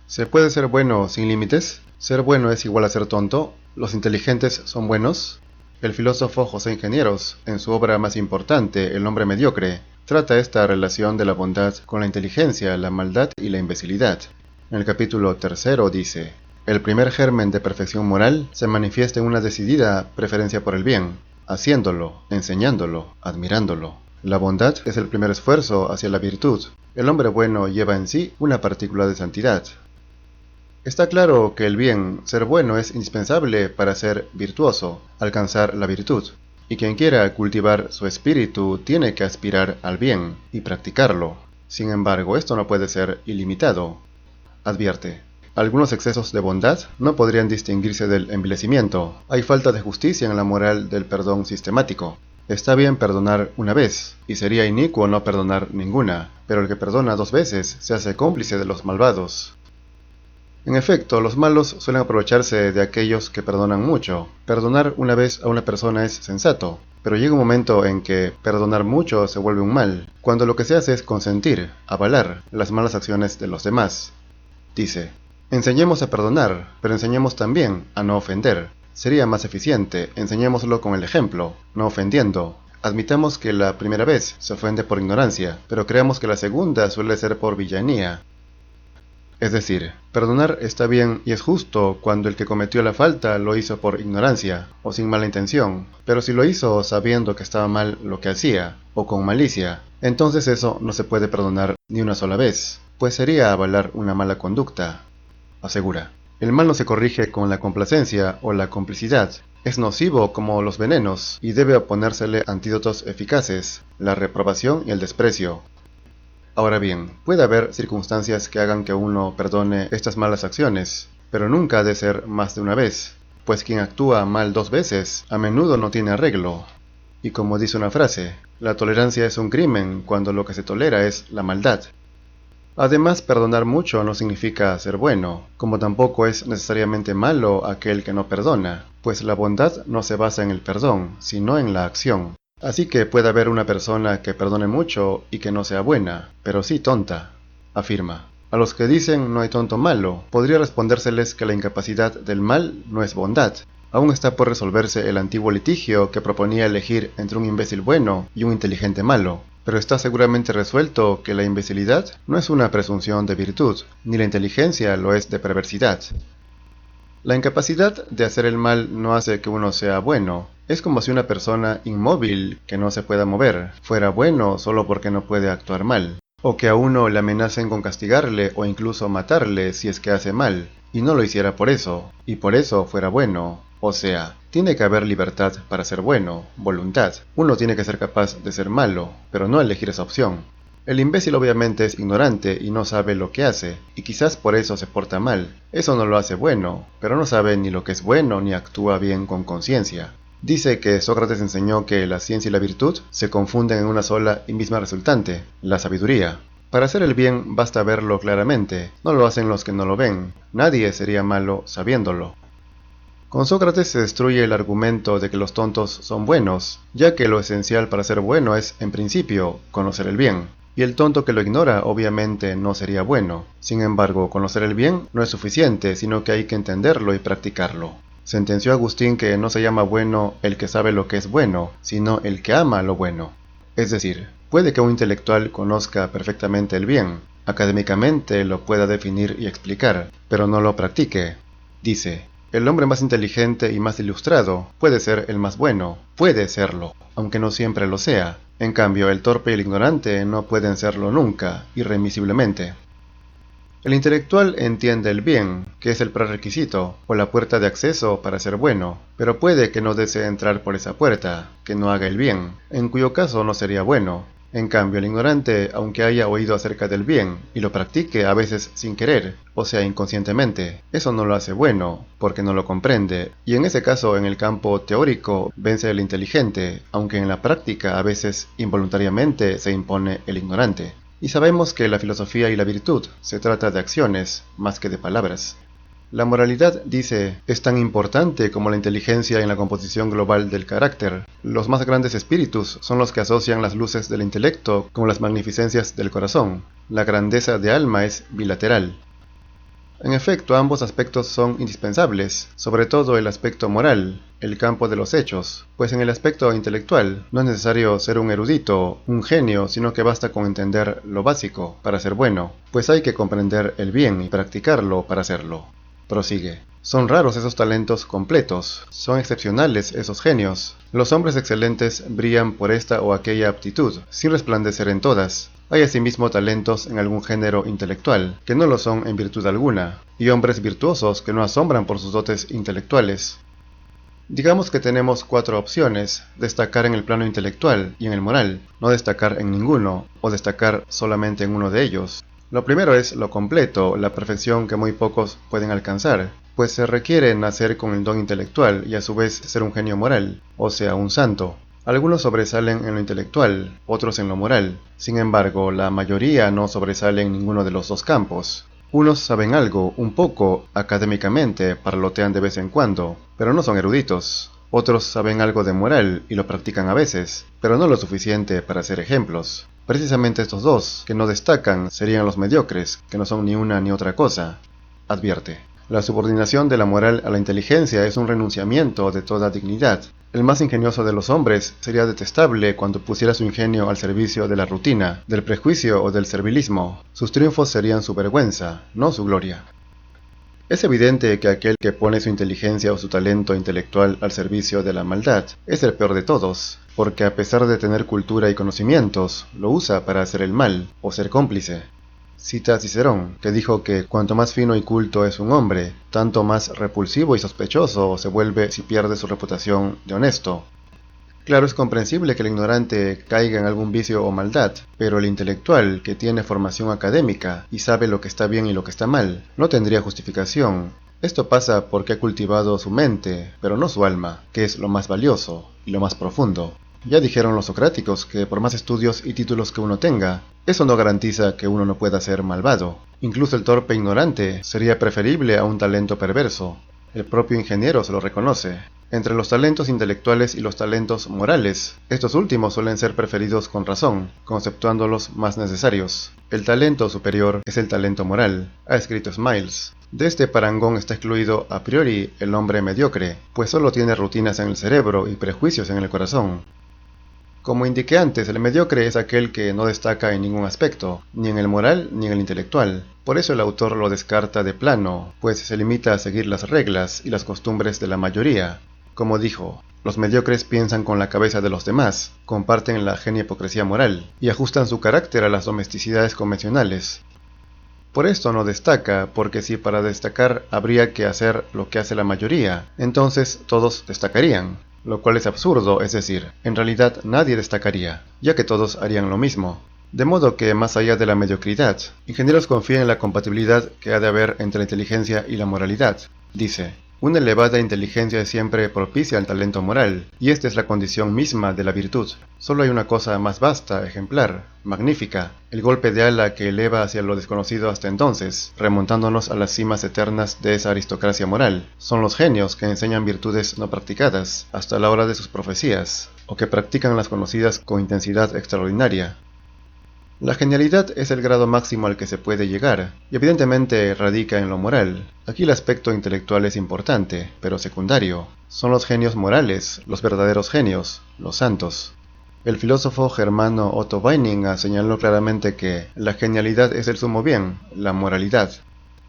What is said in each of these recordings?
¿Se puede ser bueno sin límites? ¿Ser bueno es igual a ser tonto? ¿Los inteligentes son buenos? El filósofo José Ingenieros, en su obra más importante, El hombre mediocre, trata esta relación de la bondad con la inteligencia, la maldad y la imbecilidad. En el capítulo 3 dice: el primer germen de perfección moral se manifiesta en una decidida preferencia por el bien, haciéndolo, enseñándolo, admirándolo. La bondad es el primer esfuerzo hacia la virtud. El hombre bueno lleva en sí una partícula de santidad. Está claro que el bien, ser bueno, es indispensable para ser virtuoso, alcanzar la virtud. Y quien quiera cultivar su espíritu tiene que aspirar al bien y practicarlo. Sin embargo, esto no puede ser ilimitado. Advierte: algunos excesos de bondad no podrían distinguirse del envilecimiento. Hay falta de justicia en la moral del perdón sistemático. Está bien perdonar una vez, y sería inicuo no perdonar ninguna, pero el que perdona 2 veces se hace cómplice de los malvados. En efecto, los malos suelen aprovecharse de aquellos que perdonan mucho. Perdonar una vez a una persona es sensato, pero llega un momento en que perdonar mucho se vuelve un mal, cuando lo que se hace es consentir, avalar las malas acciones de los demás. Dice: enseñemos a perdonar, pero enseñemos también a no ofender. Sería más eficiente, enseñémoslo con el ejemplo, no ofendiendo. Admitamos que la primera vez se ofende por ignorancia, pero creamos que la segunda suele ser por villanía. Es decir, perdonar está bien y es justo cuando el que cometió la falta lo hizo por ignorancia o sin mala intención, pero si lo hizo sabiendo que estaba mal lo que hacía o con malicia, entonces eso no se puede perdonar ni una sola vez, pues sería avalar una mala conducta. Asegura: el mal no se corrige con la complacencia o la complicidad. Es nocivo como los venenos y debe oponérsele antídotos eficaces, la reprobación y el desprecio. Ahora bien, puede haber circunstancias que hagan que uno perdone estas malas acciones, pero nunca ha de ser más de una vez, pues quien actúa mal 2 veces a menudo no tiene arreglo. Y como dice una frase, la tolerancia es un crimen cuando lo que se tolera es la maldad. Además, perdonar mucho no significa ser bueno, como tampoco es necesariamente malo aquel que no perdona, pues la bondad no se basa en el perdón, sino en la acción. Así que puede haber una persona que perdone mucho y que no sea buena, pero sí tonta. Afirma: a los que dicen no hay tonto malo, podría respondérseles que la incapacidad del mal no es bondad. Aún está por resolverse el antiguo litigio que proponía elegir entre un imbécil bueno y un inteligente malo, pero está seguramente resuelto que la imbecilidad no es una presunción de virtud, ni la inteligencia lo es de perversidad. La incapacidad de hacer el mal no hace que uno sea bueno. Es como si una persona inmóvil, que no se pueda mover, fuera bueno solo porque no puede actuar mal, o que a uno le amenacen con castigarle o incluso matarle si es que hace mal, y no lo hiciera por eso, y por eso fuera bueno. O sea, tiene que haber libertad para ser bueno, voluntad. Uno tiene que ser capaz de ser malo, pero no elegir esa opción. El imbécil obviamente es ignorante y no sabe lo que hace, y quizás por eso se porta mal. Eso no lo hace bueno, pero no sabe ni lo que es bueno ni actúa bien con conciencia. Dice que Sócrates enseñó que la ciencia y la virtud se confunden en una sola y misma resultante, la sabiduría. Para hacer el bien basta verlo claramente, no lo hacen los que no lo ven. Nadie sería malo sabiéndolo. Con Sócrates se destruye el argumento de que los tontos son buenos, ya que lo esencial para ser bueno es, en principio, conocer el bien. Y el tonto que lo ignora obviamente no sería bueno. Sin embargo, conocer el bien no es suficiente, sino que hay que entenderlo y practicarlo. Sentenció Agustín que no se llama bueno el que sabe lo que es bueno, sino el que ama lo bueno. Es decir, puede que un intelectual conozca perfectamente el bien, académicamente lo pueda definir y explicar, pero no lo practique. Dice: el hombre más inteligente y más ilustrado puede ser el más bueno, puede serlo, aunque no siempre lo sea. En cambio, el torpe y el ignorante no pueden serlo nunca, irremisiblemente. El intelectual entiende el bien, que es el prerequisito, o la puerta de acceso para ser bueno, pero puede que no desee entrar por esa puerta, que no haga el bien, en cuyo caso no sería bueno. En cambio, el ignorante, aunque haya oído acerca del bien, y lo practique a veces sin querer, o sea inconscientemente, eso no lo hace bueno, porque no lo comprende, y en ese caso en el campo teórico vence el inteligente, aunque en la práctica a veces involuntariamente se impone el ignorante. Y sabemos que la filosofía y la virtud se trata de acciones, más que de palabras. La moralidad, dice, es tan importante como la inteligencia en la composición global del carácter. Los más grandes espíritus son los que asocian las luces del intelecto con las magnificencias del corazón. La grandeza de alma es bilateral. En efecto, ambos aspectos son indispensables, sobre todo el aspecto moral, el campo de los hechos, pues en el aspecto intelectual no es necesario ser un erudito, un genio, sino que basta con entender lo básico para ser bueno, pues hay que comprender el bien y practicarlo para hacerlo. Prosigue. Son raros esos talentos completos, son excepcionales esos genios. Los hombres excelentes brillan por esta o aquella aptitud, sin resplandecer en todas. Hay asimismo talentos en algún género intelectual, que no lo son en virtud alguna, y hombres virtuosos que no asombran por sus dotes intelectuales. Digamos que tenemos 4 opciones: destacar en el plano intelectual y en el moral, no destacar en ninguno, o destacar solamente en uno de ellos. Lo primero es lo completo, la perfección que muy pocos pueden alcanzar, pues se requiere nacer con el don intelectual y a su vez ser un genio moral, o sea, un santo. Algunos sobresalen en lo intelectual, otros en lo moral. Sin embargo, la mayoría no sobresale en ninguno de los dos campos. Unos saben algo, un poco, académicamente, parlotean de vez en cuando, pero no son eruditos. Otros saben algo de moral y lo practican a veces, pero no lo suficiente para ser ejemplos. Precisamente estos dos, que no destacan, serían los mediocres, que no son ni una ni otra cosa. Advierte. La subordinación de la moral a la inteligencia es un renunciamiento de toda dignidad. El más ingenioso de los hombres sería detestable cuando pusiera su ingenio al servicio de la rutina, del prejuicio o del servilismo. Sus triunfos serían su vergüenza, no su gloria. Es evidente que aquel que pone su inteligencia o su talento intelectual al servicio de la maldad es el peor de todos, porque a pesar de tener cultura y conocimientos, lo usa para hacer el mal o ser cómplice. Cita a Cicerón, que dijo que cuanto más fino y culto es un hombre, tanto más repulsivo y sospechoso se vuelve si pierde su reputación de honesto. Claro, es comprensible que el ignorante caiga en algún vicio o maldad, pero el intelectual, que tiene formación académica y sabe lo que está bien y lo que está mal, no tendría justificación. Esto pasa porque ha cultivado su mente, pero no su alma, que es lo más valioso y lo más profundo. Ya dijeron los socráticos que por más estudios y títulos que uno tenga, eso no garantiza que uno no pueda ser malvado. Incluso el torpe ignorante sería preferible a un talento perverso. El propio ingeniero se lo reconoce. Entre los talentos intelectuales y los talentos morales, estos últimos suelen ser preferidos con razón, conceptuándolos más necesarios. El talento superior es el talento moral, ha escrito Smiles. De este parangón está excluido a priori el hombre mediocre, pues solo tiene rutinas en el cerebro y prejuicios en el corazón. Como indiqué antes, el mediocre es aquel que no destaca en ningún aspecto, ni en el moral ni en el intelectual. Por eso el autor lo descarta de plano, pues se limita a seguir las reglas y las costumbres de la mayoría. Como dijo, los mediocres piensan con la cabeza de los demás, comparten la genia hipocresía moral y ajustan su carácter a las domesticidades convencionales. Por esto no destaca, porque si para destacar habría que hacer lo que hace la mayoría, entonces todos destacarían. Lo cual es absurdo, es decir, en realidad nadie destacaría, ya que todos harían lo mismo. De modo que, más allá de la mediocridad, ingenieros confían en la compatibilidad que ha de haber entre la inteligencia y la moralidad. Dice, una elevada inteligencia siempre propicia al talento moral, y esta es la condición misma de la virtud. Solo hay una cosa más vasta, ejemplar, magnífica, el golpe de ala que eleva hacia lo desconocido hasta entonces, remontándonos a las cimas eternas de esa aristocracia moral. Son los genios que enseñan virtudes no practicadas, hasta la hora de sus profecías, o que practican las conocidas con intensidad extraordinaria. La genialidad es el grado máximo al que se puede llegar, y evidentemente radica en lo moral. Aquí el aspecto intelectual es importante, pero secundario. Son los genios morales, los verdaderos genios, los santos. El filósofo germano Otto Weininger señaló claramente que la genialidad es el sumo bien, la moralidad,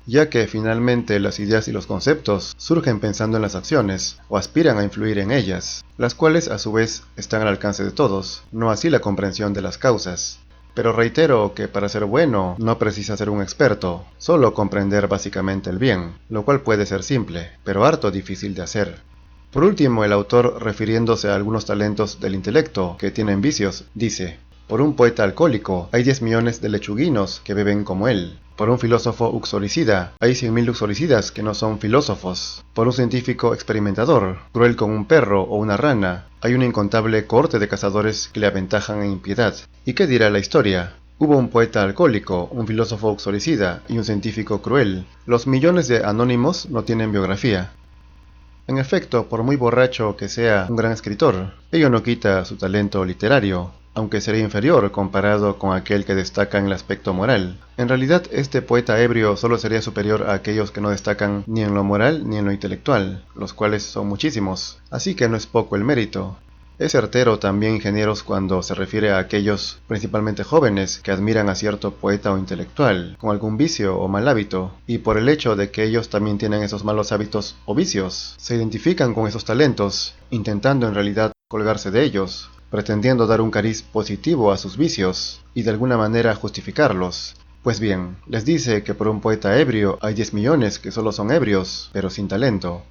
ya que finalmente las ideas y los conceptos surgen pensando en las acciones, o aspiran a influir en ellas, las cuales a su vez están al alcance de todos, no así la comprensión de las causas. Pero reitero que para ser bueno no precisa ser un experto, solo comprender básicamente el bien, lo cual puede ser simple, pero harto difícil de hacer. Por último, el autor, refiriéndose a algunos talentos del intelecto que tienen vicios, dice: por un poeta alcohólico hay 10 millones de lechuguinos que beben como él. Por un filósofo uxoricida hay 100.000 uxoricidas que no son filósofos. Por un científico experimentador, cruel con un perro o una rana, hay una incontable cohorte de cazadores que le aventajan en impiedad. ¿Y qué dirá la historia? Hubo un poeta alcohólico, un filósofo uxoricida y un científico cruel. Los millones de anónimos no tienen biografía. En efecto, por muy borracho que sea un gran escritor, ello no quita su talento literario. aunque sería inferior comparado con aquel que destaca en el aspecto moral. En realidad, este poeta ebrio solo sería superior a aquellos que no destacan ni en lo moral ni en lo intelectual, los cuales son muchísimos, así que no es poco el mérito. Es certero también, ingenieros, cuando se refiere a aquellos, principalmente jóvenes, que admiran a cierto poeta o intelectual, con algún vicio o mal hábito, y por el hecho de que ellos también tienen esos malos hábitos o vicios, se identifican con esos talentos, intentando en realidad colgarse de ellos, pretendiendo dar un cariz positivo a sus vicios, y de alguna manera justificarlos. Pues bien, les dice que por un poeta ebrio hay 10 millones que solo son ebrios, pero sin talento.